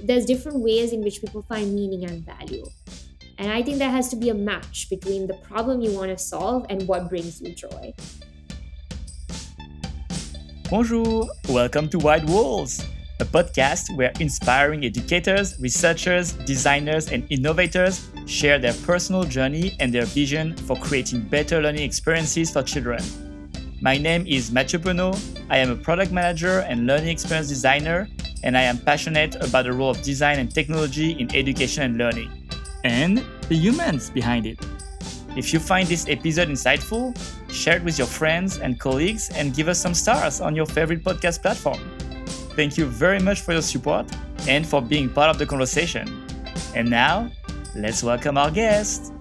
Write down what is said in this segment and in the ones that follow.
there's different ways in which people find meaning and value. And I think there has to be a match between the problem you want to solve and what brings you joy. Bonjour, welcome to Wide Walls, a podcast where inspiring educators, researchers, designers, and innovators share their personal journey and their vision for creating better learning experiences for children. My name is Mathieu Penaud. I am a product manager and learning experience designer, and I am passionate about the role of design and technology in education and learning, and the humans behind it. If you find this episode insightful, share it with your friends and colleagues and give us some stars on your favorite podcast platform. Thank you very much for your support and for being part of the conversation. And now, let's welcome our guest.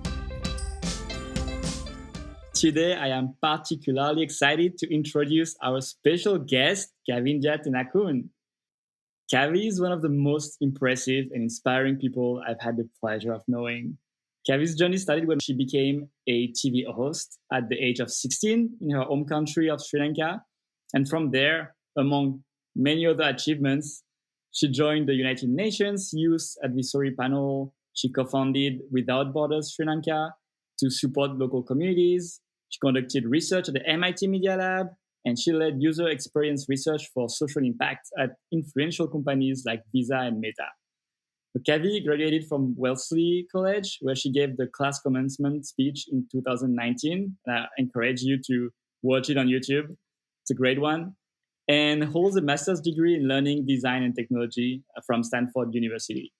Today, I am particularly excited to introduce our special guest, Kavindya Thenakoon. Kavi is one of the most impressive and inspiring people I've had the pleasure of knowing. Kavi's journey started when she became a TV host at the age of 16 in her home country of Sri Lanka. And from there, among many other achievements, she joined the United Nations Youth Advisory Panel. She co-founded Without Borders Sri Lanka to support local communities. She conducted research at the MIT Media Lab, and she led user experience research for social impact at influential companies like Visa and Meta. Kavi graduated from Wellesley College, where she gave the class commencement speech in 2019. I encourage you to watch it on YouTube. It's a great one. And holds a master's degree in learning, design, and technology from Stanford University.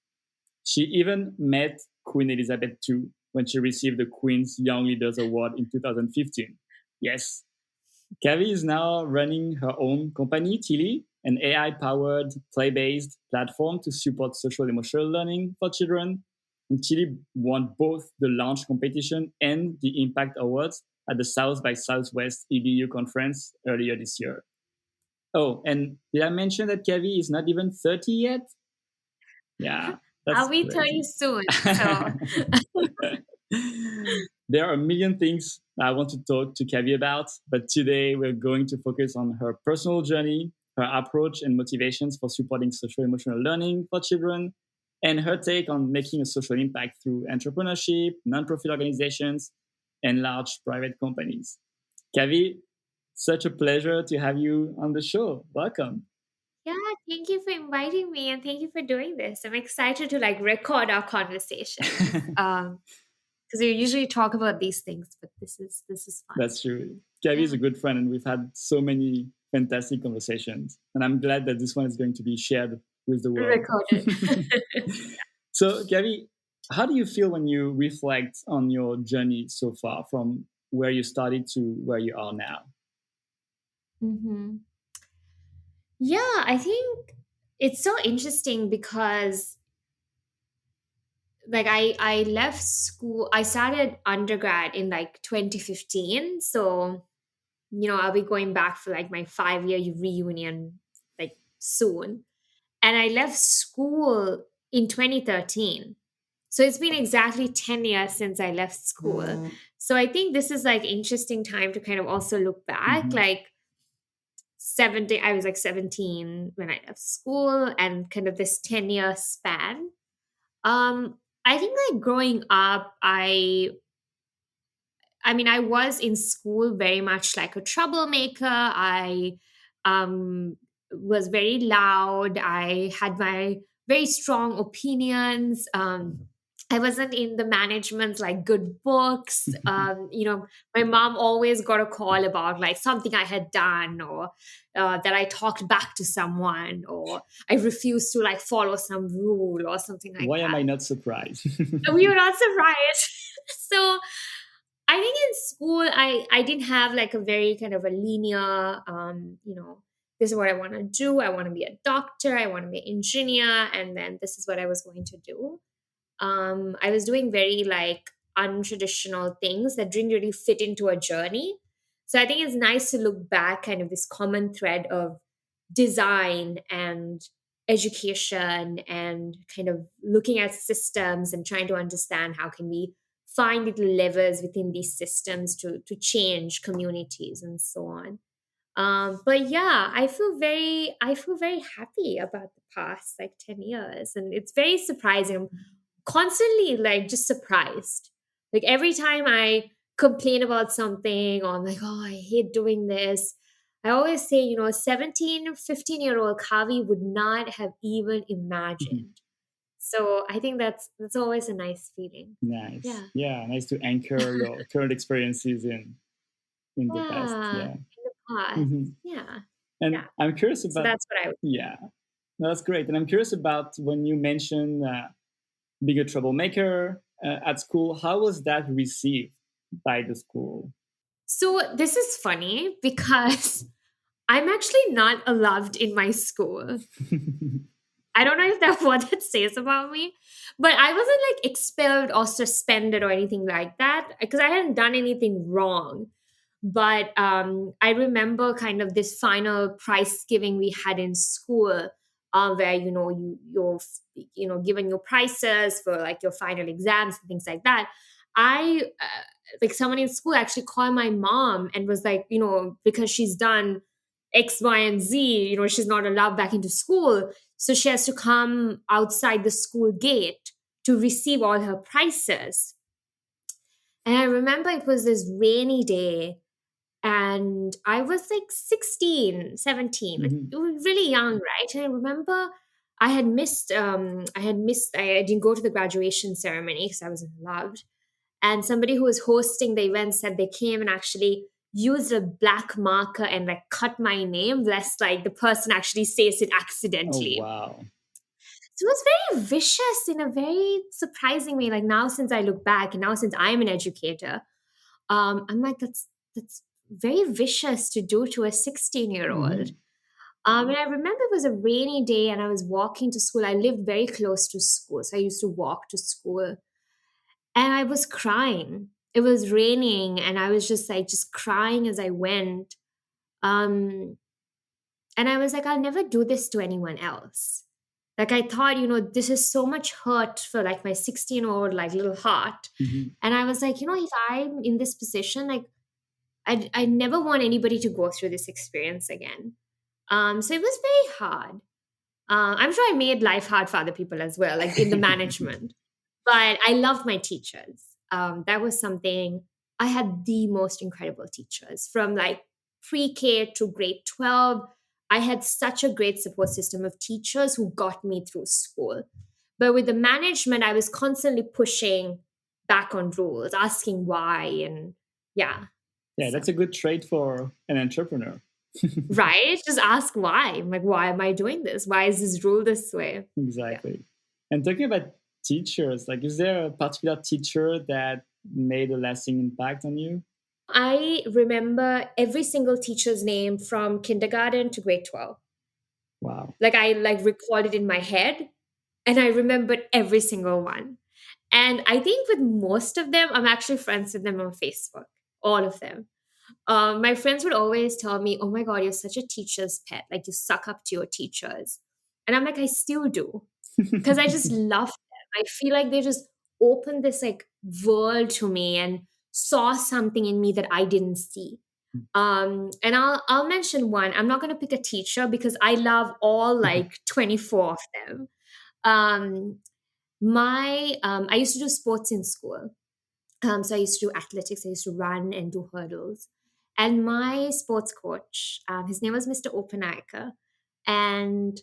She even met Queen Elizabeth II when she received the Queen's Young Leaders Award in 2015. Yes. Kavi is now running her own company, Tilli, an AI-powered, play-based platform to support social emotional learning for children. And Tilli won both the launch competition and the Impact Awards at the South by Southwest EDU conference earlier this year. Oh, and did I mention that Kavi is not even 30 yet? Yeah, that's I'll be 30 crazy. soon. So There are a million things I want to talk to Kavi about, but today we're going to focus on her personal journey, her approach and motivations for supporting social emotional learning for children, and her take on making a social impact through entrepreneurship, nonprofit organizations, and large private companies. Kavi, such a pleasure to have you on the show. Welcome. yeah, thank you for inviting me and thank you for doing this. I'm excited to record our conversations. Because we usually talk about these things, but this is fun. That's true. Kavi Yeah. is a good friend, and we've had so many fantastic conversations. And I'm glad that this one is going to be shared with the world. Recorded. So, Kavi, how do you feel when you reflect on your journey so far, from where you started to where you are now? hmm Yeah, I think it's so interesting because I left school. I started undergrad in 2015. So, I'll be going back for my 5 year reunion soon. And I left school in 2013. So it's been exactly 10 years since I left school. So I think this is interesting time to kind of also look back. Mhm. 70, I was 17 when I left school, and kind of this 10-year span. I think growing up, I mean, I was in school very much like a troublemaker. I was very loud. I had my very strong opinions. I wasn't in the management's good books. My mom always got a call about something I had done, or that I talked back to someone, or I refused to follow some rule or something like Why am that. I not surprised? We were not surprised. So I think in school I didn't have a very kind of a linear this is what I want to do. I want to be a doctor, I want to be an engineer, and then this is what I was going to do. I was doing very untraditional things that didn't really fit into a journey. So I think it's nice to look back, kind of this common thread of design and education, and kind of looking at systems and trying to understand how can we find little levers within these systems to change communities and so on. But yeah, I feel very happy about the past like 10 years, and it's very surprising. I'm constantly like just surprised. Like every time I complain about something, or I'm like, oh, I hate doing this, I always say, 17, 15-year-old Kavi would not have even imagined. So I think that's always a nice feeling. Nice. Yeah. Yeah, nice to anchor your current experiences in the past. Yeah. Yeah. In the past. hmm Yeah. And Yeah. I'm curious So about, that's what I would. yeah, no, that's great. And I'm curious about when you mentioned being a troublemaker at school. How was that received by the school? So this is funny because I'm actually not loved in my school. I don't know if that's what that says about me, but I wasn't like expelled or suspended or anything like that because I hadn't done anything wrong. But I remember kind of this final prize giving we had in school, where you're given your prizes for like your final exams and things like that. I like someone in school actually called my mom and was like, because she's done X, Y, and Z, she's not allowed back into school, so she has to come outside the school gate to receive all her prizes. And I remember it was this rainy day, and I was like 16, 17, like hmm really young, right? And I remember I didn't go to the graduation ceremony because I wasn't allowed. And somebody who was hosting the event said they came and actually used a black marker and like cut my name, lest like the person actually says it Oh, accidentally. wow. So it was very vicious in a very surprising way. Like now, since I look back, and now since I'm an educator, I'm like, that's very vicious to do to a 16-year-old. hmm And I remember it was a rainy day, and I was walking to school. I lived very close to school, so I used to walk to school, and I was crying. It was raining, and I was just crying as I went. Um, and I was like, I'll never do this to anyone else. Like I thought, this is so much hurt for like my 16-year-old like little heart. hmm And I was like, if I'm in this position, like I never want anybody to go through this experience again. So it was very hard. I'm sure I made life hard for other people as well, like in the management. But I loved my teachers. That was something. I had the most incredible teachers from like pre-K to grade 12. I had such a great support system of teachers who got me through school. But with the management, I was constantly pushing back on rules, asking why, and yeah. Yeah, So that's a good trait for an entrepreneur. right, just ask why. I'm like, why am I doing this? Why is this rule this way? Yeah. Exactly. And talking about teachers, like, is there a particular teacher that made a lasting impact on you? I remember every single teacher's name from kindergarten to grade 12. Wow. Like I like recalled it in my head, and I remembered every single one. And I think with most of them, I'm actually friends with them on Facebook, all of them. My friends would always tell me, "Oh my God, you're such a teacher's pet. Like you suck up to your teachers." And I'm like, I still do, because I just love them. I feel like they just opened this like world to me and saw something in me that I didn't see. And I'll mention one. I'm not going to pick a teacher because I love all like 24 of them. Um, my I used to do sports in school. So I used to do athletics. I used to run and do hurdles. And my sports coach, his name was Mr. Openacker, and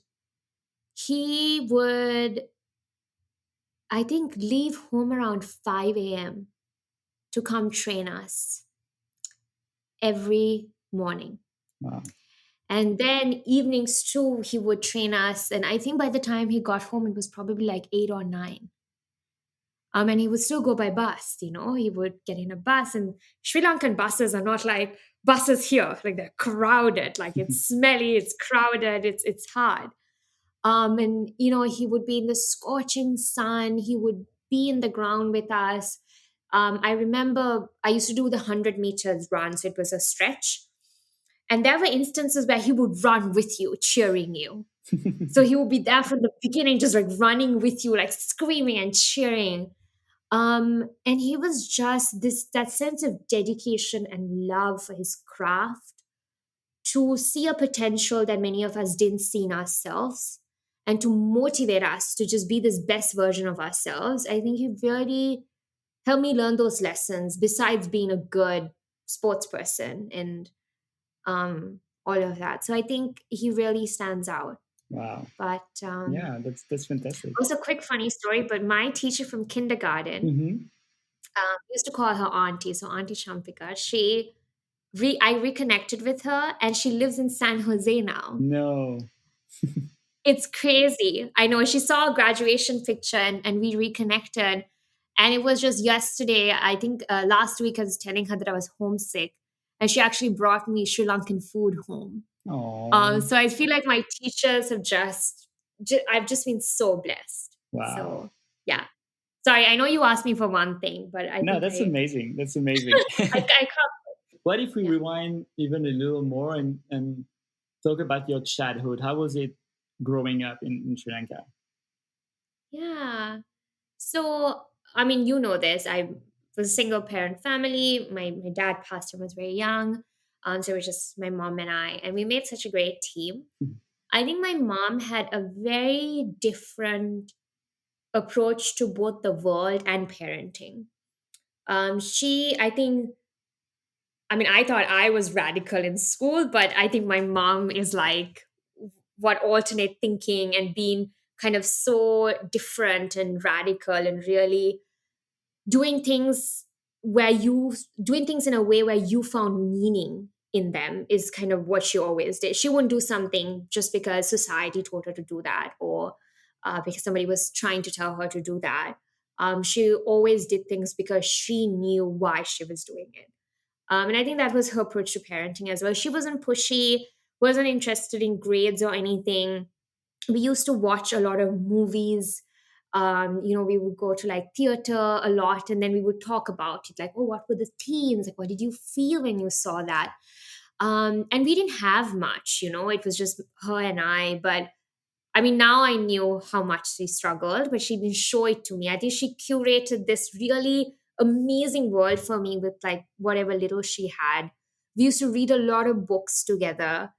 he would, I think, leave home around 5 a.m. to come train us every morning. Wow. And then evenings too, he would train us. And I think by the time he got home, it was probably like 8 or 9. And he would still go by bus, he would get in a bus. And Sri Lankan buses are not like buses here. Like they're crowded, like it's smelly, it's crowded, it's hard. And he would be in the scorching sun, he would be in the ground with us. I remember I used to do the 100 meters run, so it was a stretch. And there were instances where he would run with you, cheering you. So he would be there from the beginning, just like running with you, like screaming and cheering. And he was just that sense of dedication and love for his craft to see a potential that many of us didn't see in ourselves and to motivate us to just be this best version of ourselves. I think he really helped me learn those lessons besides being a good sports person and all of that. So I think he really stands out. Wow. But Yeah, that's fantastic. also, quick funny story. But my teacher from kindergarten Mm-hmm. used to call her auntie, so Auntie Shampika. I reconnected with her, and she lives in San Jose now. No. It's crazy. I know she saw a graduation picture, and we reconnected. And it was just yesterday. I think last week I was telling her that I was homesick, and she actually brought me Sri Lankan food home. Oh, So I feel like my teachers have I've just been so blessed. wow. So yeah. Sorry, I know you asked me for one thing, but I No, think that's amazing. That's amazing. I can't. What if we Yeah. rewind even a little more and talk about your childhood? How was it growing up in Sri Lanka? Yeah. So, I mean, you know this. I was a single parent family. My dad passed when I was very young. So it was just my mom and I, and we made such a great team. I think my mom had a very different approach to both the world and parenting. I think, I mean, I thought I was radical in school, but I think my mom is like what alternate thinking and being kind of so different and radical and really doing things doing things in a way where you found meaning in them is kind of what she always did. She wouldn't do something just because society told her to do that or because somebody was trying to tell her to do that. She always did things because she knew why she was doing it. And I think that was her approach to parenting as well. She wasn't pushy, wasn't interested in grades or anything. We used to watch a lot of movies. We would go to like theater a lot, and then we would talk about it, like, oh, what were the themes? Like, what did you feel when you saw that? And we didn't have much, it was just her and I. But I mean, now I knew how much she struggled, but she didn't show it to me. I think she curated this really amazing world for me with like whatever little she had. We used to read a lot of books together.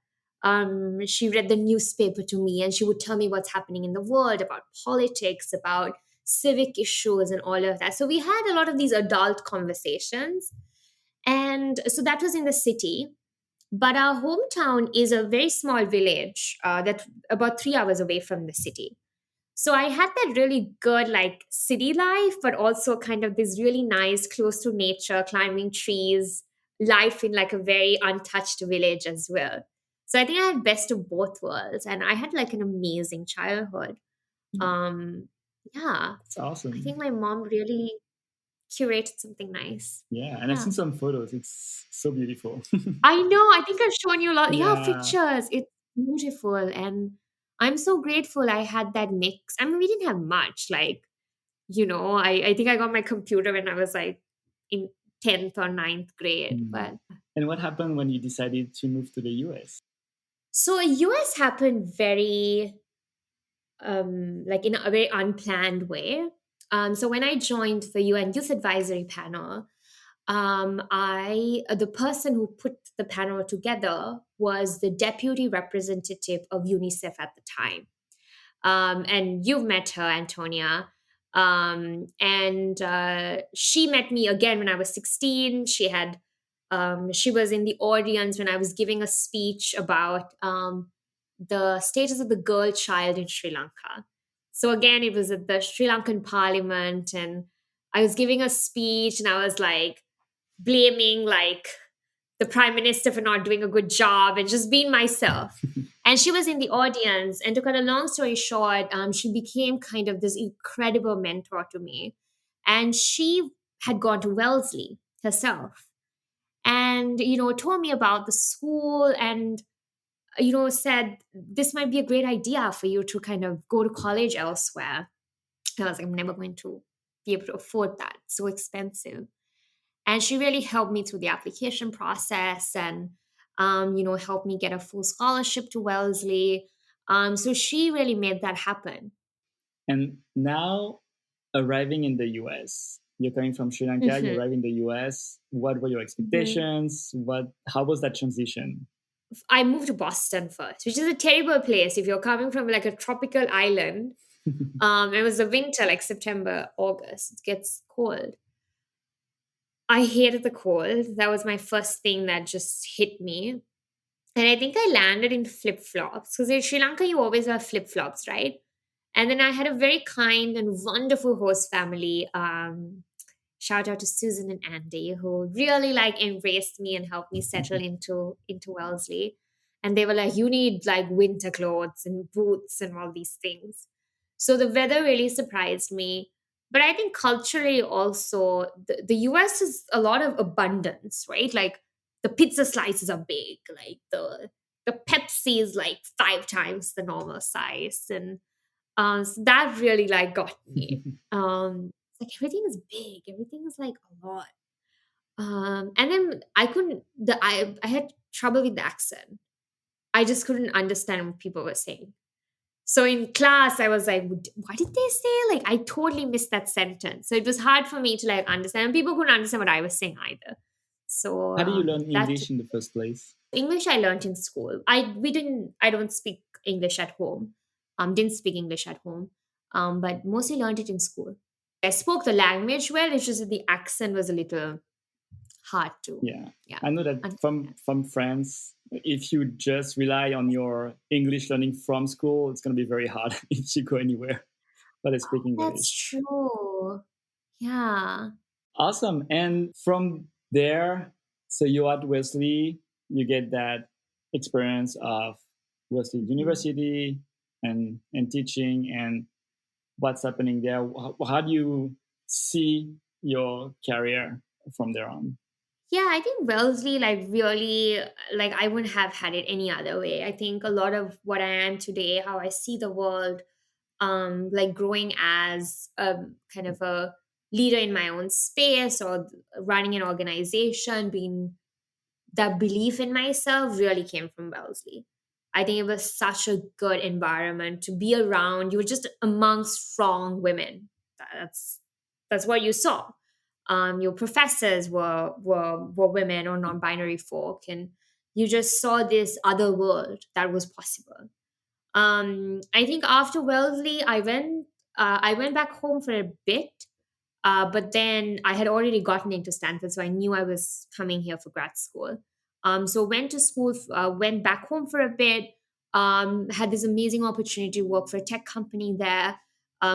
She read the newspaper to me and she would tell me what's happening in the world about politics, about civic issues, and all of that. So we had a lot of these adult conversations. And so that was in the city. But our hometown is a very small village that's about 3 hours away from the city. So I had that really good like city life, but also kind of this really nice, close to nature, climbing trees, life in like a very untouched village as well. So I think I had best of both worlds, and I had like an amazing childhood. Um, yeah, It's I awesome. think my mom really curated something nice. Yeah, and I've Yeah. seen some photos. It's so beautiful. I know. I think I've shown you a lot. Yeah, Yeah. pictures. It's beautiful. And I'm so grateful I had that mix. I mean, we didn't have much. Like, I think I got my computer when I was like in 10th or ninth grade. Hmm. But And what happened when you decided to move to the US? so US happened very, like in a very unplanned way. So when I joined the UN Youth Advisory Panel, the person who put the panel together was the deputy representative of UNICEF at the time. And you've met her, Antonia. And she met me again when I was 16. She was in the audience when I was giving a speech about the status of the girl child in Sri Lanka. So again, it was at the Sri Lankan parliament, and I was giving a speech, and I was like blaming like the prime minister for not doing a good job and just being myself. And she was in the audience. And to cut a long story short, she became kind of this incredible mentor to me. And she had gone to Wellesley herself and, told me about the school and, said, this might be a great idea for you to kind of go to college elsewhere. And I was like, I'm never going to be able to afford that. It's so expensive. And she really helped me through the application process and helped me get a full scholarship to Wellesley. So she really made that happen. And now arriving in the US, you're coming from Sri Lanka, you're Hmm. arriving in the US. What were your Hmm. expectations? How was that transition? I moved to Boston first, which is a terrible place if you're coming from like a tropical island. It was the winter, like September, August. It gets cold. I hated the cold. That was my first thing that just hit me. And I think I landed in flip flops because in Sri Lanka, you always wear flip flops, right? And then I had a very kind and wonderful host family. Shout out to Susan and Andy, who really like embraced me and helped me settle into Wellesley. And they were like, "You need like winter clothes and boots and all these things." So the weather really surprised me. But I think culturally also, the US is a lot of abundance, right? Like the pizza slices are big, like the Pepsi is like 5 times the normal size, and so that really like got me. It's like everything is big, everything is like a lot. And then I couldn't. I had trouble with the accent. I just couldn't understand what people were saying. So in class, I was like, "What did they say?" Like I totally missed that sentence. So it was hard for me to like understand. And people couldn't understand what I was saying either. So How do you learn that English in the first place? English I learned in school. I don't speak English at home. Didn't speak English at home. But mostly learned it in school. I spoke the language well. It's just that the accent was a little hard to, Yeah, yeah, I know that understand. from France. If you just rely on your English learning from school, it's going to be very hard if you go anywhere but I speak That's English. true. Yeah. Awesome. And from there, so you at Wesley, you get that experience of Wesley Mm. University and teaching and what's happening there. How do you see your career from there on? Yeah, I think Wellesley, like, really, like, I wouldn't have had it any other way. I think a lot of what I am today, how I see the world, like growing as a kind of a leader in my own space or running an organization, being that belief in myself really came from Wellesley. I think it was such a good environment to be around. You were just among strong women. That's that's what you saw. Your professors were women or non-binary folk, and you just saw this other world that was possible. I think after Wellesley, I went back home for a bit, but then I had already gotten into Stanford, so I knew I was coming here for grad school. So went to school, went back home for a bit, had this amazing opportunity to work for a tech company there,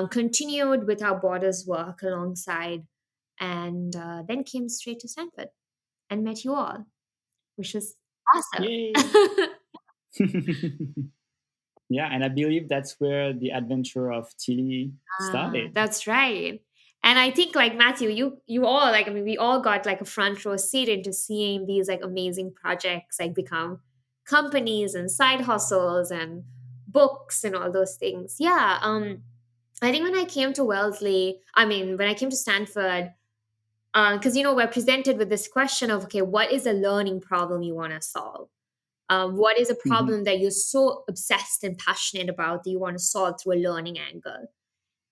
continued with our borders work alongside, and then came straight to Stanford and met you all, which was awesome. Yay! Yeah, and I believe that's where the adventure of Tilly Ah, started. that's right. And I think like Matthew, you all like I mean we all got like a front row seat into seeing these like amazing projects like become companies and side hustles and books and all those things. Yeah. I think when I came to Wellesley, I mean when I came to Stanford, because we're presented with this question of okay, what is a learning problem you want to solve? What is a Mhm. problem that you're so obsessed and passionate about that you want to solve through a learning angle?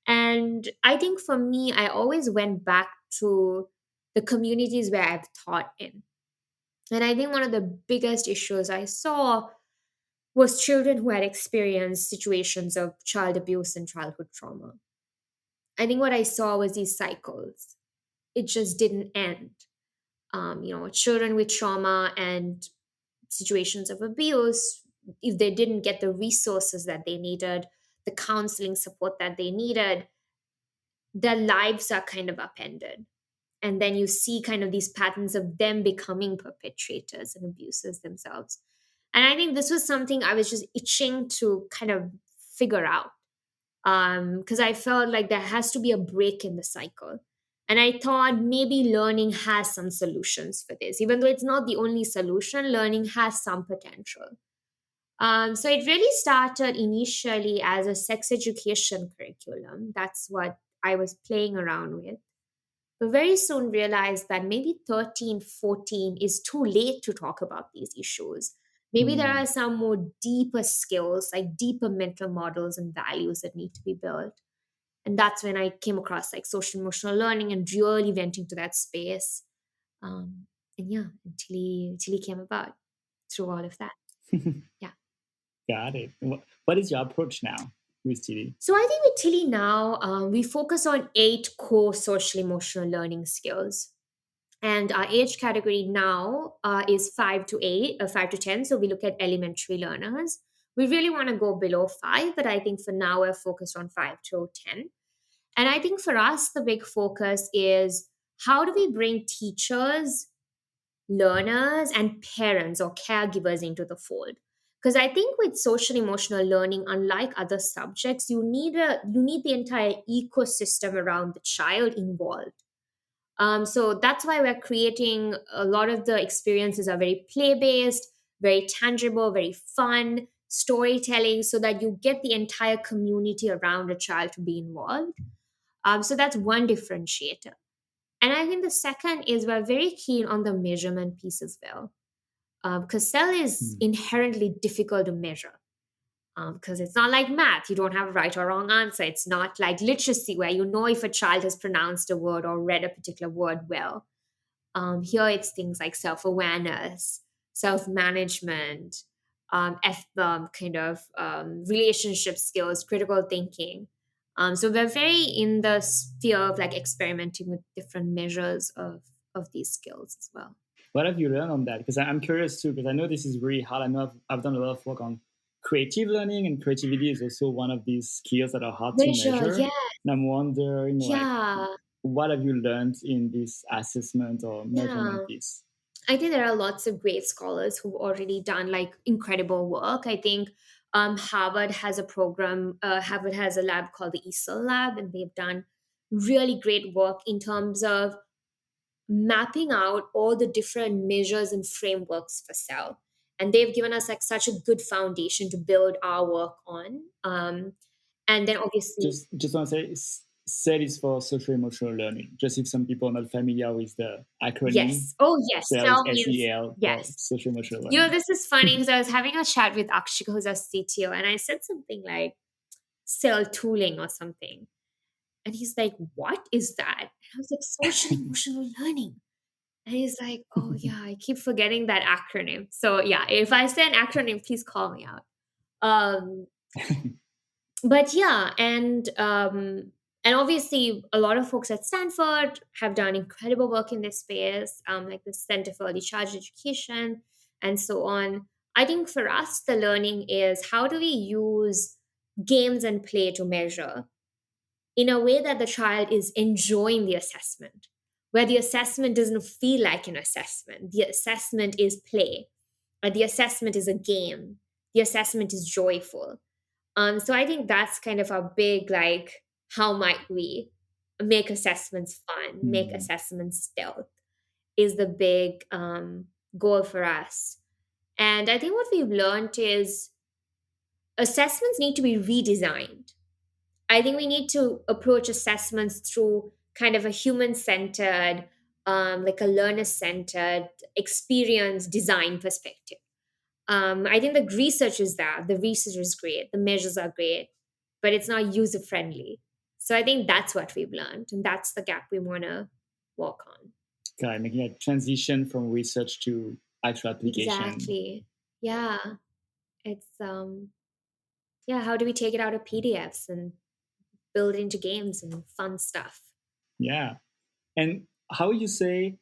And I think for me, I always went back to the communities where I've taught in. And I think one of the biggest issues I saw was children who had experienced situations of child abuse and childhood trauma. I think what I saw was these cycles. It just didn't end. Children with trauma and situations of abuse, if they didn't get the resources that they needed, the counseling support that they needed, their lives are kind of upended. And then you see kind of these patterns of them becoming perpetrators and abusers themselves. And I think this was something I was just itching to kind of figure out, because I felt like there has to be a break in the cycle. And I thought maybe learning has some solutions for this. Even though it's not the only solution, learning has some potential. So it really started initially as a sex education curriculum. That's what I was playing around with, but very soon realized that maybe 13, 14 is too late to talk about these issues. Maybe there are Mm. some more deeper skills, like deeper mental models and values that need to be built. And that's when I came across like social emotional learning and really went into that space. Um, and yeah, until he came about through all of that. Yeah. Got it. What is your approach now with TD? So I think with Tilly now, we focus on 8 core social emotional learning skills. And our age category now is 5 to 8, 5 to 10. So we look at elementary learners. We really want to go below 5, but I think for now we're focused on 5 to 10. And I think for us, the big focus is how do we bring teachers, learners, and parents or caregivers into the fold? Because I think with social emotional learning, unlike other subjects, you need the entire ecosystem around the child involved. So that's why we're creating a lot of the experiences are very play based, very tangible, very fun, storytelling, so that you get the entire community around a child to be involved. So that's one differentiator. And I think the second is we're very keen on the measurement piece as well. Because cell is Hmm. inherently difficult to measure. Because it's not like math, you don't have a right or wrong answer. It's not like literacy, where you know if a child has pronounced a word or read a particular word well. Here it's things like self awareness, self management, kind of relationship skills, critical thinking. So we're very in the sphere of like experimenting with different measures of these skills as well. What have you learned on that? Because I'm curious too, because I know this is really hard. I know I've done a lot of work on creative learning, and creativity is also one of these skills that are hard to Measure, measure. yeah, And I'm wondering, like, yeah, what have you learned in this assessment or yeah. measurement piece? I think there are lots of great scholars who've already done like incredible work. I think Harvard has a program, Harvard has a lab called the ESOL lab, and they've done really great work in terms of mapping out all the different measures and frameworks for cell. And they've given us like such a good foundation to build our work on. And then obviously, Just want to say, SEL is for social emotional learning. Just if some people are not familiar with the acronym, yes. Oh, yes. SEL is Cell means SEL for yes. social emotional You know, learning. this is funny because I was having a chat with Akshika, who's our CTO, and I said something like cell tooling or something. And he's like, what is that? And I was like, social emotional learning. And he's like, oh, yeah, I keep forgetting that acronym. So, yeah, if I say an acronym, please call me out. Um, but yeah, and obviously, a lot of folks at Stanford have done incredible work in this space, like the Center for Early Childhood Education and so on. I think for us, the learning is how do we use games and play to measure in a way that the child is enjoying the assessment, where the assessment doesn't feel like an assessment. The assessment is play, or the assessment is a game, the assessment is joyful. So I think that's kind of a big like, how might we make assessments fun, make Hmm. assessments stealth is the big goal for us. And I think what we've learned is assessments need to be redesigned. I think we need to approach assessments through kind of a human centered, like a learner centered experience design perspective. I think the research is there, the research is great, the measures are great, but it's not user friendly. So I think that's what we've learned, and that's the gap we want to work on. Okay, making a transition from research to actual application. Exactly. Yeah. It's yeah, how do we take it out of PDFs and build it into games and fun stuff? Yeah. And how would you say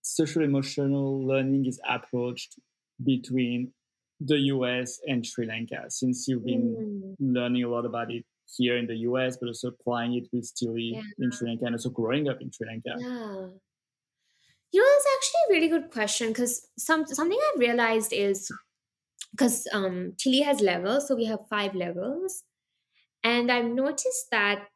social emotional learning is approached between the US and Sri Lanka, since you've been Mm, learning a lot about it here in the US, but also applying it with yeah. Tilly in Sri Lanka and also growing up in Sri Lanka? Yeah. You know, that's actually a really good question because something I've realized is because Chile has levels, so we have 5 levels. And I've noticed that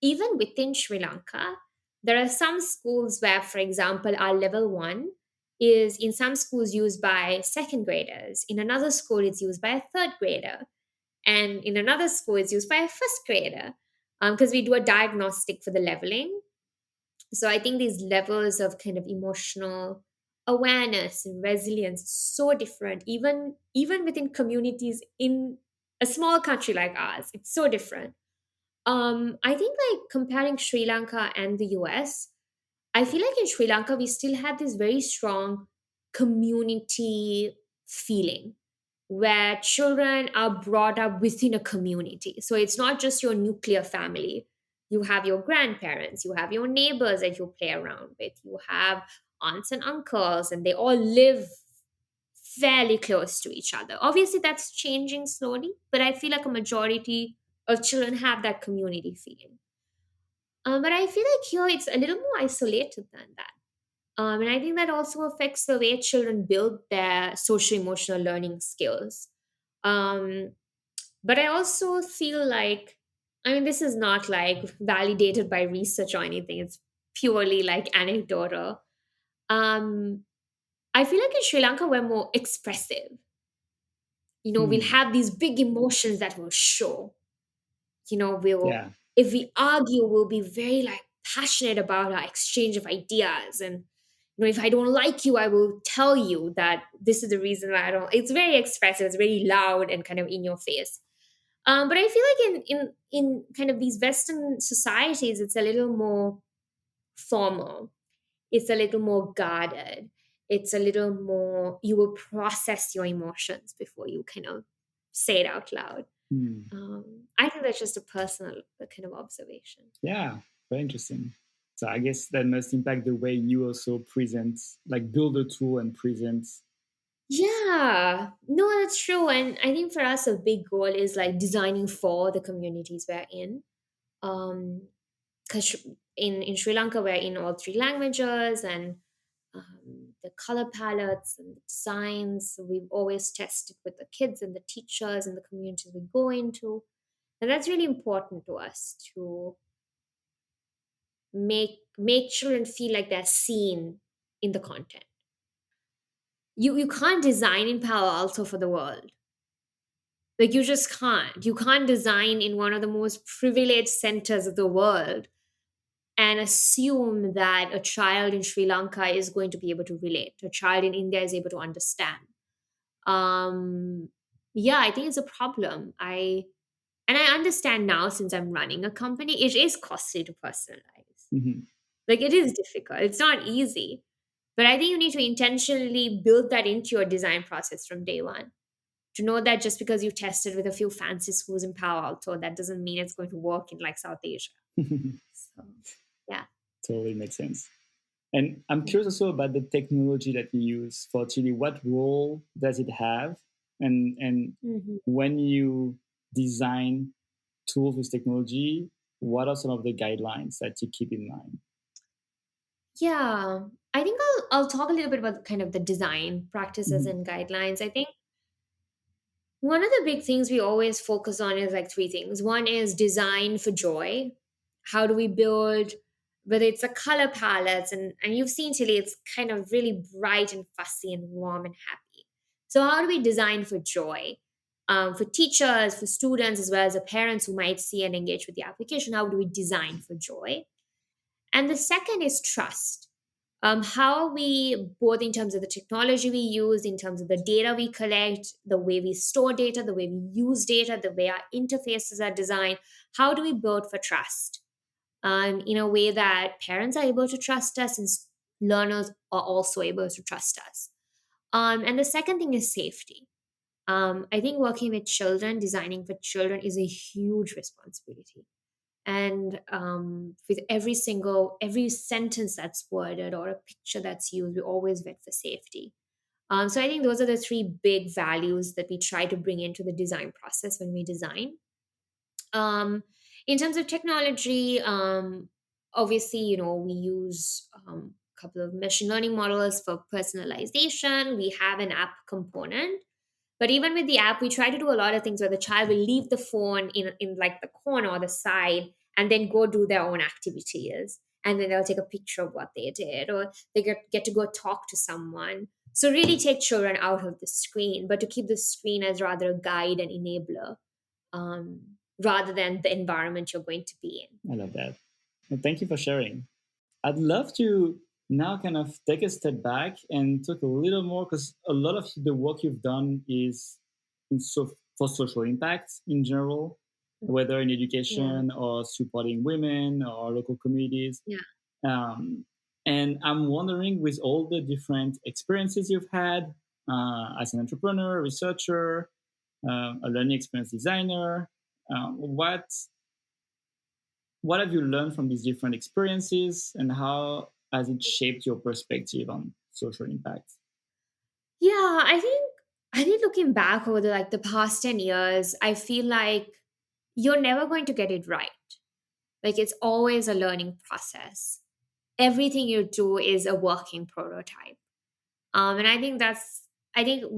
even within Sri Lanka, there are some schools where, for example, our level 1 is in some schools used by second graders. In another school, it's used by a third grader. And in another school, it's used by a first grader. Because we do a diagnostic for the leveling. So I think these levels of kind of emotional awareness and resilience is so different, even within communities in a small country like ours. It's so different. I think like comparing Sri Lanka and the US, I feel like in Sri Lanka we still have this very strong community feeling. where children are brought up within a community. So it's not just your nuclear family. You have your grandparents, you have your neighbors that you play around with, you have aunts and uncles, and they all live fairly close to each other. Obviously, that's changing slowly, but I feel like a majority of children have that community feeling. But I feel like here it's a little more isolated than that. And I think that also affects the way children build their social emotional learning skills. Um, but I also feel like, I mean, this is not like validated by research or anything, it's purely like anecdotal. Um, I feel like in Sri Lanka, we're more expressive. We'll Hmm. have these big emotions that will show. We'll, Yeah. if we argue, we'll be very like passionate about our exchange of ideas. And if I don't like you, I will tell you that this is the reason why I don't. It's very expressive, it's very loud and kind of in your face. But I feel like in kind of these Western societies, it's a little more formal. It's a little more guarded. It's a little more, you will process your emotions before you kind of say it out loud. Hmm. I think that's just a personal kind of observation. Yeah. Very interesting. So I guess that must impact the way you also present, like build a tool and present. Yeah, no, that's true. And I think for us, a big goal is like designing for the communities we're in. Um, because in Sri Lanka, we're in all three languages, and the color palettes and the designs. So we've always tested with the kids and the teachers and the communities we go into. And that's really important to us to make children feel like they're seen in the content. You can't design in Palo Alto for the world. Like you just can't. You can't design in one of the most privileged centers of the world and assume that a child in Sri Lanka is going to be able to relate. A child in India is able to understand. Um, yeah, I think it's a problem. I understand now since I'm running a company, it is costly to personalize. Mhm. Like it is difficult. It's not easy. But I think you need to intentionally build that into your design process from day one. To know that just because you tested with a few fancy schools in Palo Alto, that doesn't mean it's going to work in like South Asia. So yeah. Totally makes sense. And I'm Yeah. curious also about the technology that you use for Tilli. What role does it have? And Mhm. when you design tools with technology, what are some of the guidelines that you keep in mind? Yeah. I think I'll talk a little bit about kind of the design practices Mhm. and guidelines. I think one of the big things we always focus on is like three things. One is design for joy. How do we build, whether it's a color palettes, and you've seen Tilly, it's kind of really bright and fussy and warm and happy. So how do we design for joy? For teachers, for students, as well as the parents who might see and engage with the application, how do we design for joy? And the second is trust. How we, both in terms of the technology we use, in terms of the data we collect, the way we store data, the way we use data, the way our interfaces are designed, how do we build for trust? In a way that parents are able to trust us and learners are also able to trust us. And the second thing is safety. I think working with children, designing for children is a huge responsibility, and with every sentence that's worded or a picture that's used, we always vet for safety. So I think those are the three big values that we try to bring into the design process when we design. In terms of technology, obviously, we use a couple of machine learning models for personalization. We have an app component, but even with the app, we try to do a lot of things where the child will leave the phone in like the corner or the side and then go do their own activities. And then they'll take a picture of what they did, or they get to go talk to someone. So, really take children out of the screen, but to keep the screen as rather a guide and enabler, rather than the environment you're going to be in. I love that. And thank you for sharing. I'd love to now kind of take a step back and talk a little more because a lot of the work you've done is for social impact in general, whether in Yeah. education or supporting women or local communities. Yeah. Um, and I'm wondering, with all the different experiences you've had, as an entrepreneur, researcher, a learning experience designer. What have you learned from these different experiences, and how has it shaped your perspective on social impact? Yeah, I think looking back over the past 10 years, I feel like you're never going to get it right. Like it's always a learning process. Everything you do is a working prototype. And I think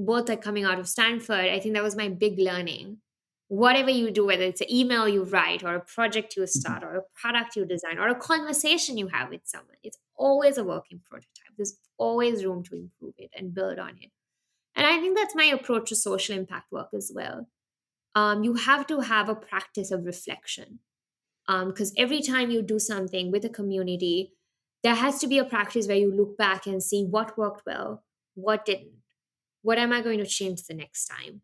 both like coming out of Stanford, I think that was my big learning. Whatever you do, whether it's an email you write or a project you Mhm. start or a product you design or a conversation you have with someone, it's always a working prototype. There's always room to improve it and build on it. And I think that's my approach to social impact work as well. You have to have a practice of reflection because every time you do something with a community, there has to be a practice where you look back and see what worked well, what didn't, what am I going to change the next time.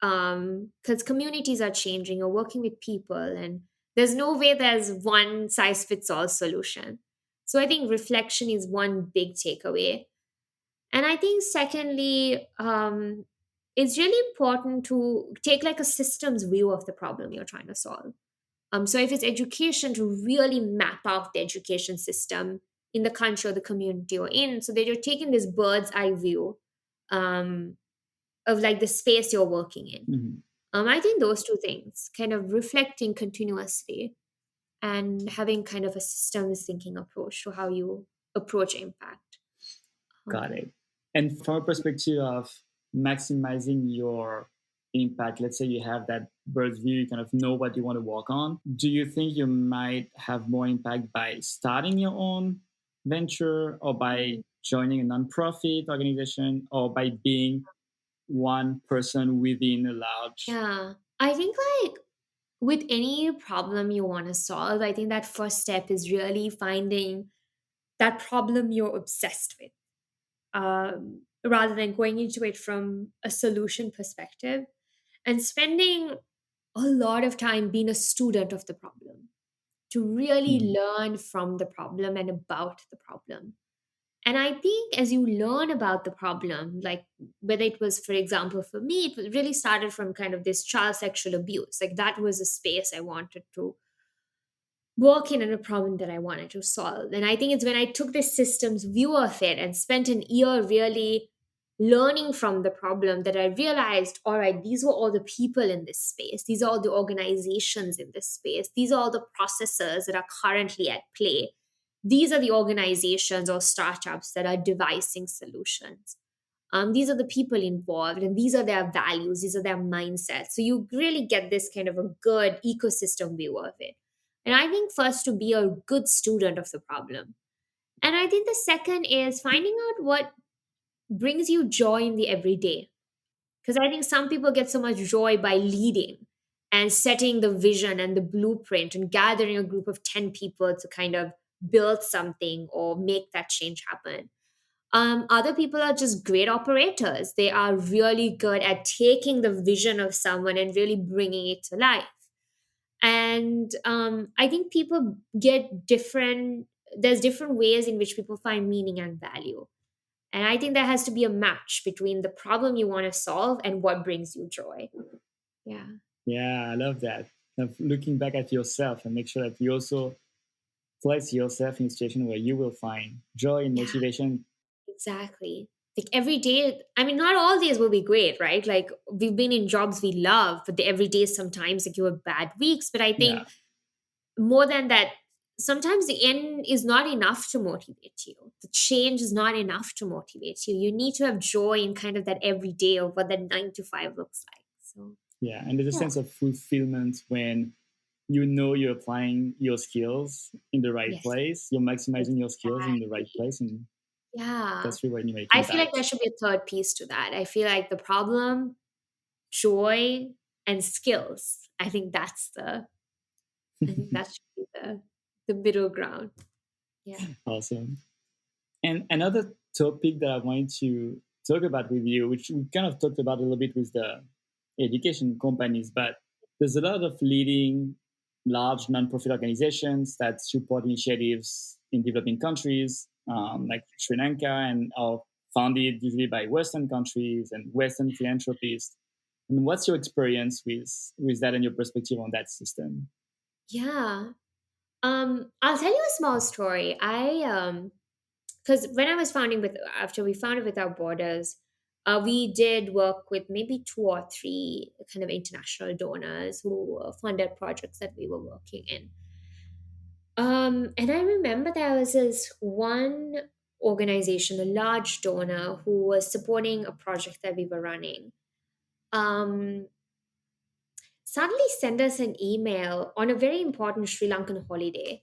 Because communities are changing, you're working with people, and there's no way there's one size fits all solution. So I think reflection is one big takeaway. And I think secondly, it's really important to take like a systems view of the problem you're trying to solve. So if it's education, to really map out the education system in the country or the community you're in, so that you're taking this bird's eye view um, of like the space you're working in. Mhm. I think those two things, kind of reflecting continuously and having kind of a systems thinking approach to how you approach impact. Got Um, it. And from a perspective of maximizing your impact, let's say you have that bird's view, you kind of know what you want to work on. Do you think you might have more impact by starting your own venture, or by joining a nonprofit organization, or by being one person within a large? yeah, I think like with any problem you want to solve, I think that first step is really finding that problem you're obsessed with, rather than going into it from a solution perspective and spending a lot of time being a student of the problem to really Mhm. learn from the problem and about the problem. And I think as you learn about the problem, like whether it was, for example, for me, it really started from kind of this child sexual abuse. Like that was a space I wanted to working on a problem that I wanted to solve. And I think it's when I took this systems view of it and spent an year really learning from the problem that I realized, all right, these were all the people in this space. These are all the organizations in this space. These are all the processes that are currently at play. These are the organizations or startups that are devising solutions. These are the people involved, and these are their values, these are their mindsets. So you really get this kind of a good ecosystem view of it. And I think first to be a good student of the problem. And I think the second is finding out what brings you joy in the everyday. Because I think some people get so much joy by leading and setting the vision and the blueprint and gathering a group of 10 people to kind of build something or make that change happen. Other people are just great operators. They are really good at taking the vision of someone and really bringing it to life. And I think people get different, there's different ways in which people find meaning and value. And I think there has to be a match between the problem you want to solve and what brings you joy. Yeah. Yeah, I love that. Of looking back at yourself and make sure that you also place yourself in a situation where you will find joy and Yeah. motivation. Exactly. Like every day, I mean, not all days will be great, right? Like we've been in jobs we love, but the every day sometimes like you have bad weeks. But I Yeah, think more than that, sometimes the end is not enough to motivate you. The change is not enough to motivate you. You need to have joy in kind of that every day of what that 9 to 5 looks like. So yeah. And there's a yeah, sense of fulfillment when you know you're applying your skills in the right yes, place, you're maximizing your skills in the right exactly. place, and Yeah. that's really when you make I feel like there impact. should be a third piece to that. I feel like the problem, joy, and skills. I think that should be the middle ground. Yeah. Awesome. And another topic that I wanted to talk about with you, which we kind of talked about a little bit with the education companies, but there's a lot of leading large nonprofit organizations that support initiatives in developing countries, like Sri Lanka and our funded usually by Western countries and Western philanthropists. And what's your experience with that and your perspective on that system? Yeah. I'll tell you a small story. Because when I was founding with, after we founded Without Borders, we did work with maybe two or three kind of international donors who funded projects that we were working in. And I remember there was this one organization, a large donor, who was supporting a project that we were running. Um, Suddenly sent us an email on a very important Sri Lankan holiday.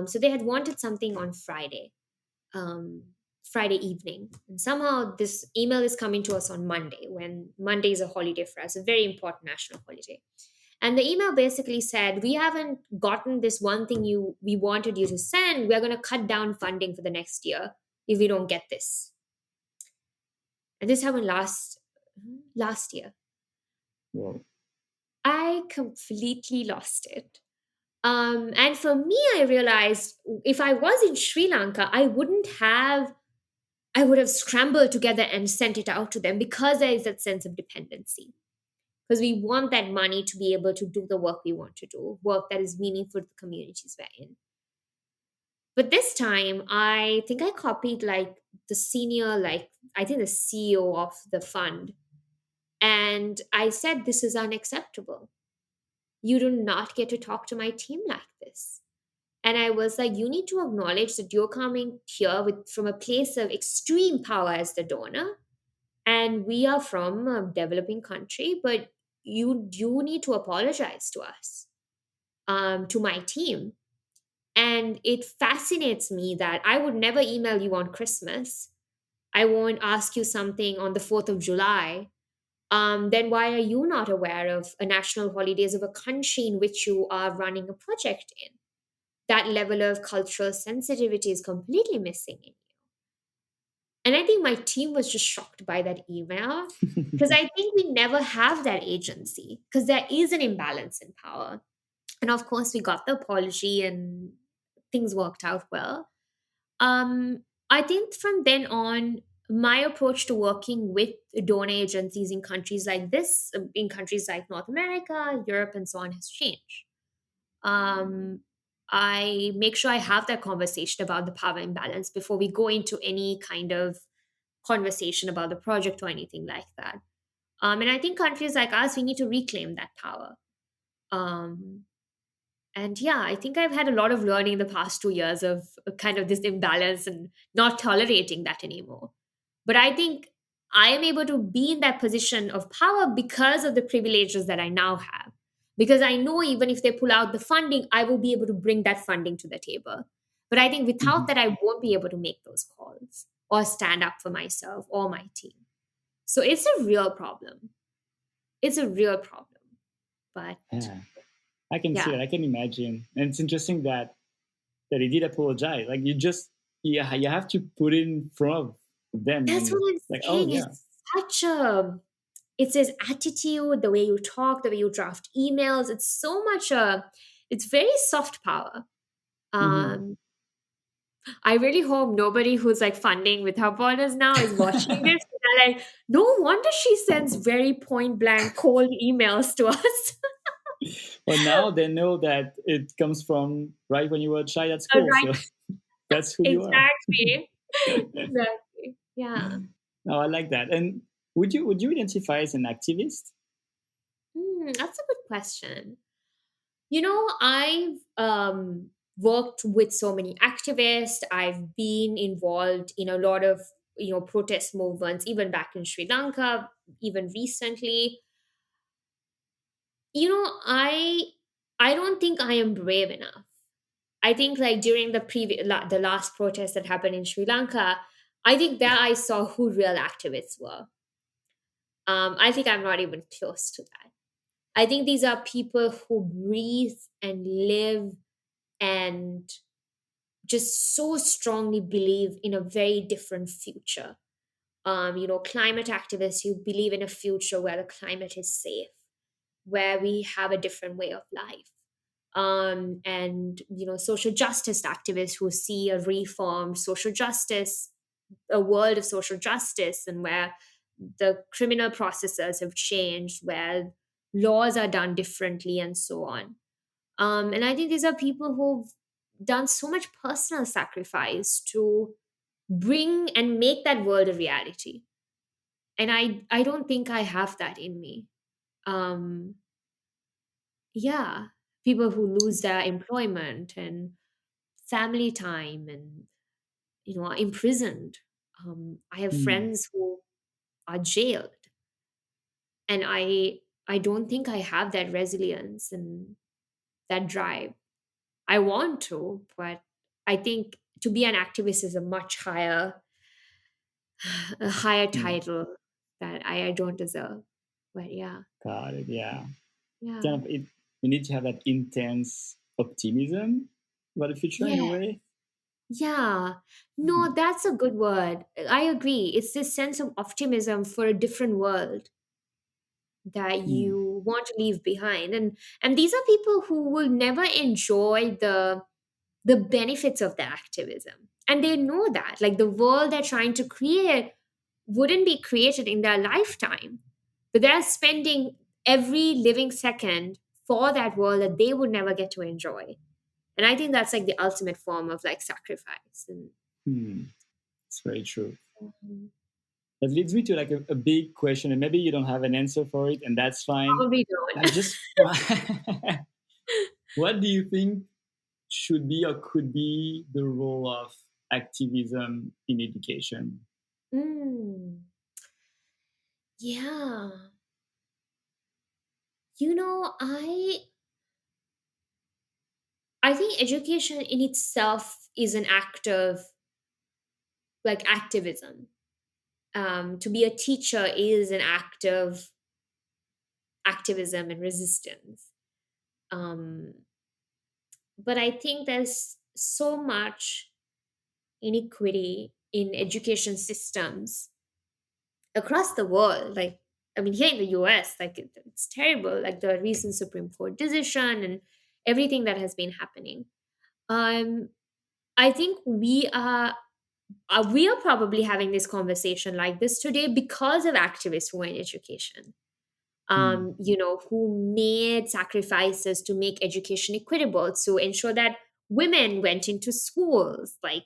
So they had wanted something on Friday, um, Friday evening. And somehow this email is coming to us on Monday, when Monday is a holiday for us, a very important national holiday. And the email basically said, we haven't gotten this one thing we wanted you to send. We're going to cut down funding for the next year if we don't get this. And this happened last year. Well, I completely lost it. And for me, I realized if I was in Sri Lanka, I would have scrambled together and sent it out to them because there is that sense of dependency. Because we want that money to be able to do the work we want to do, work that is meaningful to the communities we're in. But this time, I think I copied like the senior, like I think the CEO of the fund. And I said, this is unacceptable. You do not get to talk to my team like this. And I was like, you need to acknowledge that you're coming here from a place of extreme power as the donor. And we are from a developing country, but you need to apologize to us, to my team. And it fascinates me that I would never email you on Christmas. I won't ask you something on the 4th of July. Then why are you not aware of a national holidays of a country in which you are running a project in? That level of cultural sensitivity is completely missing in you. And I think my team was just shocked by that email because I think we never have that agency because there is an imbalance in power. And of course, we got the apology and things worked out well. I think from then on, my approach to working with donor agencies in countries like this, in countries like North America, Europe, and so on, has changed. Um, I make sure I have that conversation about the power imbalance before we go into any kind of conversation about the project or anything like that. And I think countries like us, we need to reclaim that power. Um, and yeah, I think I've had a lot of learning in the past 2 years of kind of this imbalance and not tolerating that anymore. But I think I am able to be in that position of power because of the privileges that I now have. Because I know even if they pull out the funding, I will be able to bring that funding to the table. But I think without mhm. that, I won't be able to make those calls or stand up for myself or my team. So it's a real problem. It's a real problem. But Yeah, I can see yeah, that. I can imagine. And it's interesting that he did apologize. Like you have to put it in front of them that's what and I'm like, oh saying. yeah. Such a it's his attitude, the way you talk, the way you draft emails. It's so much it's very soft power. Hmm. Um, I really hope nobody who's like funding Without Borders now is watching this. They're like, no wonder she sends very point blank cold emails to us. Well, now they know that it comes from right when you were a child at All school, right, so that's who you are. exactly. Exactly. Yeah. No, I like that. And would you identify as an activist? That's a good question. I've worked with so many activists. I've been involved in a lot of protest movements, even back in Sri Lanka, even recently. I don't think I am brave enough. I think like during the last protest that happened in Sri Lanka, I think there I saw who real activists were. I think I'm not even close to that. I think these are people who breathe and live and just so strongly believe in a very different future. Climate activists who believe in a future where the climate is safe, where we have a different way of life. And social justice activists who see a reformed social justice a world of social justice and where the criminal processes have changed, where laws are done differently, and so on. And I think these are people who've done so much personal sacrifice to bring and make that world a reality. And I don't think I have that in me. Um, yeah, people who lose their employment and family time and are imprisoned. I have Hmm. friends who are jailed, and I don't think I have that resilience and that drive. I want to, but I think to be an activist is a much higher a higher Hmm. title that I don't deserve. But yeah, Got it. Yeah. yeah, Kind of it. You need to have that intense optimism about the future in a yeah, way. yeah. Hmm. No, that's a good word. I agree. It's this sense of optimism for a different world that Hmm. you want to leave behind. And these are people who will never enjoy the benefits of their activism. And they know that. Like the world they're trying to create wouldn't be created in their lifetime. But they're spending every living second for that world that they would never get to enjoy. And I think that's like the ultimate form of like sacrifice. And Hmm. It's very true. um, That leads me to like a big question, and maybe you don't have an answer for it, and that's fine. probably I don't. just, what do you think should be or could be the role of activism in education? Mm, yeah. I think education in itself is an act of like activism. To be a teacher is an act of activism and resistance. Um, but I think there's so much inequity in education systems across the world. Like, I mean, here in the US, like it's terrible. Like the recent Supreme Court decision and everything that has been happening. Um, I think we are probably having this conversation like this today because of activists who are in education, Hmm. who made sacrifices to make education equitable, to ensure that women went into schools. Like,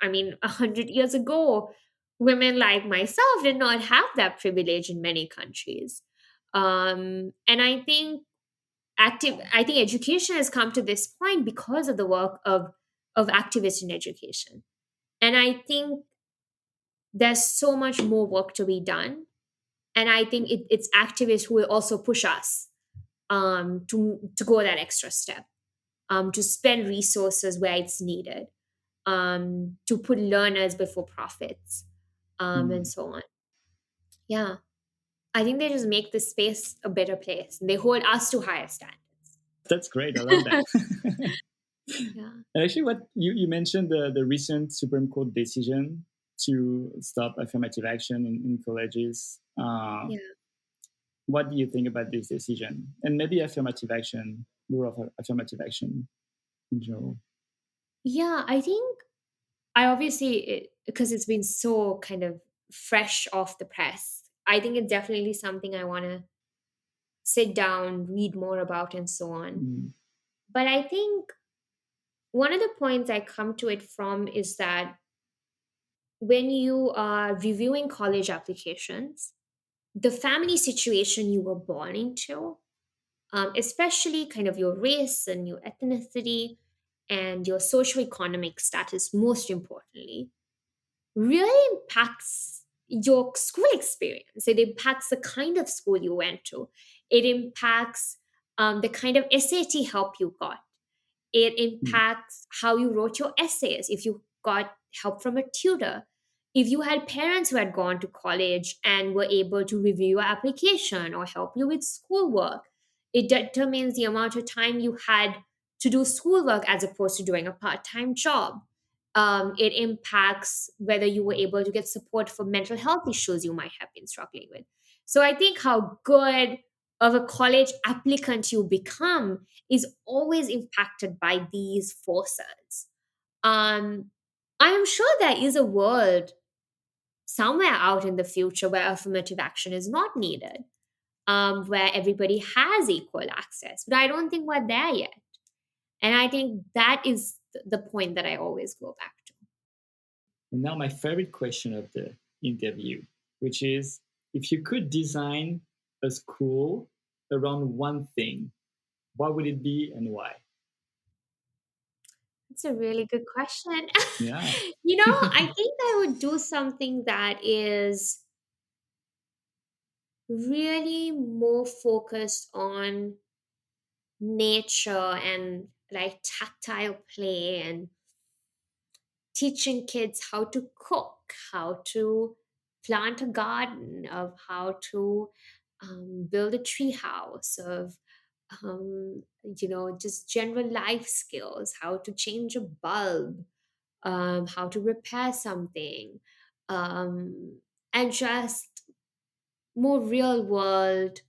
I mean, 100 years ago, women like myself did not have that privilege in many countries. And I think education has come to this point because of the work of activists in education. And I think there's so much more work to be done. And I think it's activists who will also push us to go that extra step, to spend resources where it's needed, to put learners before profits, and Hmm. so on. Yeah, I think they just make the space a better place, and they hold us to higher standards. That's great. I love that. Yeah, And actually, what you mentioned the recent Supreme Court decision to stop affirmative action in colleges. yeah, What do you think about this decision? And maybe affirmative action, more of affirmative action in general. yeah. I think I obviously because it's been so kind of fresh off the press. I think it's definitely something I want to sit down, read more about, and so on. Mm. But I think one of the points I come to it from is that when you are reviewing college applications, the family situation you were born into, especially kind of your race and your ethnicity and your socioeconomic status, most importantly, really impacts your school experience. It impacts the kind of school you went to. It impacts the kind of SAT help you got. It Mm. impacts how you wrote your essays, if you got help from a tutor, if you had parents who had gone to college and were able to review your application or help you with schoolwork. It determines the amount of time you had to do schoolwork as opposed to doing a part-time job. It impacts whether you were able to get support for mental health issues you might have been struggling with. So I think how good of a college applicant you become is always impacted by these forces. Um, I am sure there is a world somewhere out in the future where affirmative action is not needed, where everybody has equal access. But I don't think we're there yet. And I think that is the point that I always go back to. And now, my favorite question of the interview, which is if you could design a school around one thing, what would it be and why? That's a really good question. Yeah. I think I would do something that is really more focused on nature and like tactile play and teaching kids how to cook, how to plant a garden, of how to build a tree house, of just general life skills, how to change a bulb, how to repair something, um, and just more real world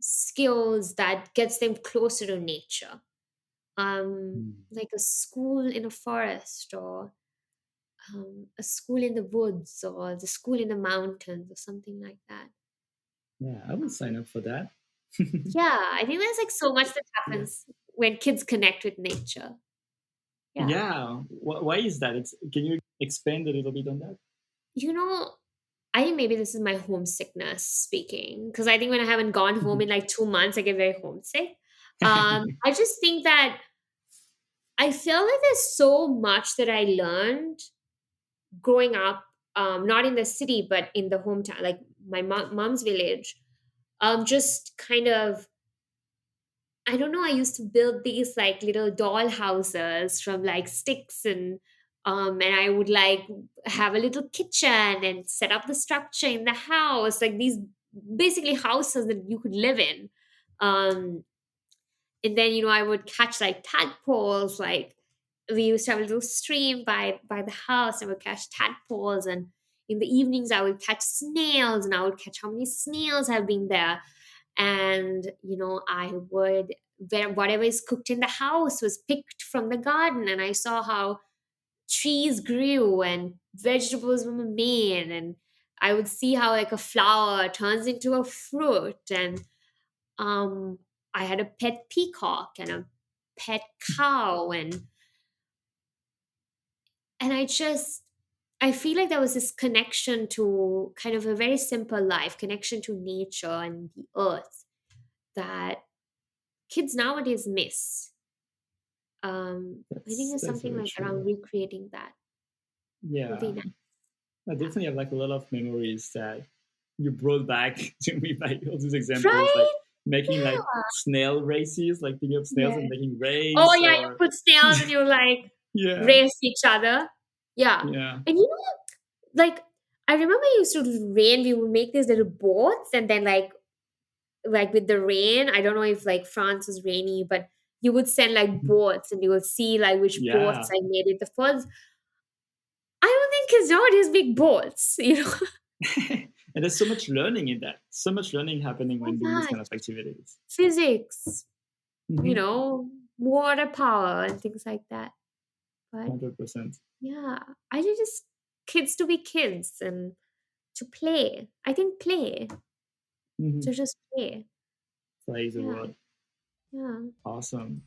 skills that gets them closer to nature. Hmm. Like a school in a forest, or a school in the woods, or the school in the mountains, or something like that. Yeah, I would sign up for that. Yeah, I think there's like so much that Yeah. happens when kids connect with nature. Yeah. Yeah. Why is that? Can you expand a little bit on that? You know, I think maybe this is my homesickness speaking, because I think when I haven't gone home in like 2 months, I get very homesick. I just think that I feel like there's so much that I learned growing up, not in the city, but in the hometown, like my mom's village. Just kind of, I don't know. I used to build these like little doll houses from like sticks, and I would like have a little kitchen and set up the structure in the house, like these basically houses that you could live in. Um, and then I would catch like tadpoles. Like we used to have a little stream by the house, and would catch tadpoles. And in the evenings, I would catch snails, and I would catch how many snails have been there. And I would, whatever is cooked in the house was picked from the garden, and I saw how trees grew and vegetables were made, and I would see how like a flower turns into a fruit. And um I had a pet peacock and a pet cow, and I feel like there was this connection to kind of a very simple life, connection to nature and the earth, that kids nowadays miss. I think there's That's something very like around true. recreating that would be Yeah. nice. I definitely have like a lot of memories that you brought back to me by all these examples, like Right? making like Yeah. snail races, like picking up snails Yeah. and making Oh race, yeah, you or put snails and you like yeah, race each other. Yeah. yeah, And like I remember I used to do rain, we would make these little boats, and then like with the rain, I don't know if like France is rainy, but you would send like boats and you would see like which boats yeah. I made it the first. I don't think kids nowadays make boats. And there's so much learning in that. So much learning happening So when doing these much kind of activities. physics, you Mhm. know, water power and things like that. But 100%. yeah, I think just kids to be kids and to play. I think play, Hmm. to just play. Play the Yeah, word. yeah. Awesome.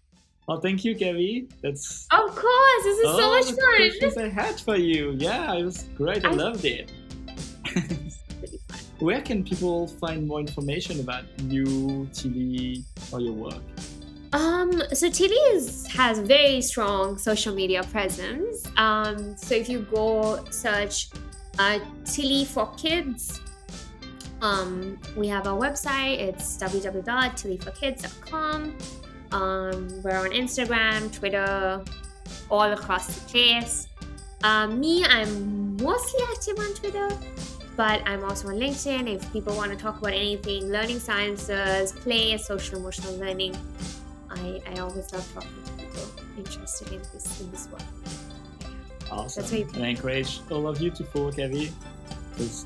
Well, thank you, Kavi. That's Of course, this is so all much the fun. questions I had for you. Yeah, it was great. I I loved it. It's really fun. Where can people find more information about you, Tilly, or your work? So Tilly has very strong social media presence. So if you go search Tilly for Kids, we have our website. It's www.tillyforkids.com. We're on Instagram, Twitter, all across the place. I'm mostly active on Twitter, but I'm also on LinkedIn. If people want to talk about anything, learning sciences, play, social emotional learning, I always love talking to people interested in this work. That's Awesome. why you And I encourage all of you to follow Kavi because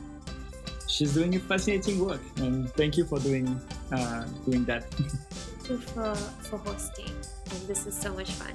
she's doing a fascinating work. And thank you for doing that. thank you for hosting. And this is so much fun.